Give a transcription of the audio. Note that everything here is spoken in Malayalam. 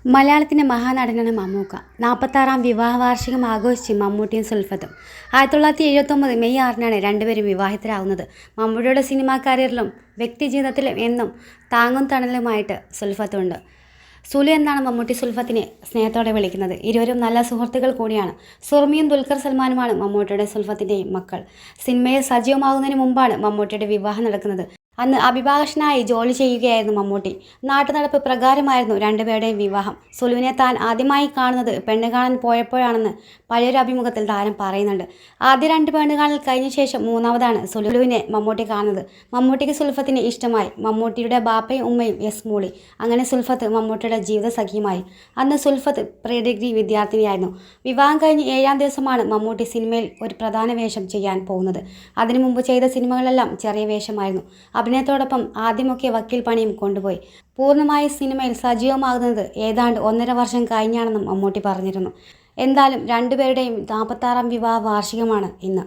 മലയാളത്തിൻ്റെ മഹാനടനാണ് മമ്മൂക്ക. 46-ാം വിവാഹ വാർഷികം ആഘോഷിച്ച് മമ്മൂട്ടിയും സുൽഫത്തും. 1979 മെയ് 6-നാണ് രണ്ടുപേരും വിവാഹിതരാകുന്നത്. മമ്മൂട്ടിയുടെ സിനിമാ കരിയറിലും വ്യക്തി ജീവിതത്തിലും എന്നും താങ്ങും തണലുമായിട്ട് സുൽഫത്തുണ്ട്. സുലു എന്നാണ് മമ്മൂട്ടി സുൽഫത്തിനെ സ്നേഹത്തോടെ വിളിക്കുന്നത്. ഇരുവരും നല്ല സുഹൃത്തുക്കൾ കൂടിയാണ്. സുറുമിയും ദുൽഖർ സൽമാനുമാണ് മമ്മൂട്ടിയുടെ സുൽഫത്തിൻ്റെയും മക്കൾ. സിനിമയിൽ സജീവമാകുന്നതിന് മുമ്പാണ് മമ്മൂട്ടിയുടെ വിവാഹം നടക്കുന്നത്. അന്ന് അഭിഭാഷകനായി ജോലി ചെയ്യുകയായിരുന്നു മമ്മൂട്ടി. നാട്ടുനടപ്പ് പ്രകാരമായിരുന്നു രണ്ടുപേരുടെയും വിവാഹം. സുലുവിനെ താൻ ആദ്യമായി കാണുന്നത് പെണ്ണ് കാണാൻ പോയപ്പോഴാണെന്ന് പഴയൊരു അഭിമുഖത്തിൽ താരം പറയുന്നുണ്ട്. ആദ്യ 2 പെണ്ണ് കാണൽ കഴിഞ്ഞ ശേഷം മൂന്നാമതാണ് സുലുവിനെ മമ്മൂട്ടി കാണുന്നത്. മമ്മൂട്ടിക്ക് സുൽഫത്തിനെ ഇഷ്ടമായി. മമ്മൂട്ടിയുടെ ബാപ്പയും ഉമ്മയും എസ് മൂളി. അങ്ങനെ സുൽഫത്ത് മമ്മൂട്ടിയുടെ ജീവിത സഖിയുമായി. അന്ന് സുൽഫത്ത് പ്രീ ഡിഗ്രി വിദ്യാർത്ഥിനിയായിരുന്നു. വിവാഹം കഴിഞ്ഞ് 7-ാം ദിവസമാണ് മമ്മൂട്ടി സിനിമയിൽ ഒരു പ്രധാന വേഷം ചെയ്യാൻ പോകുന്നത്. അതിനു മുമ്പ് ചെയ്ത സിനിമകളെല്ലാം ചെറിയ വേഷമായിരുന്നു. അഭിനയത്തോടൊപ്പം ആദ്യമൊക്കെ വക്കീൽ പണിയും കൊണ്ടുപോയി. പൂർണ്ണമായി സിനിമയിൽ സജീവമാകുന്നത് ഏതാണ്ട് 1.5 വർഷം കഴിഞ്ഞാണെന്നും മമ്മൂട്ടി പറഞ്ഞിരുന്നു. എന്തായാലും രണ്ടുപേരുടെയും 46-ാം വിവാഹ വാർഷികമാണ് ഇന്ന്.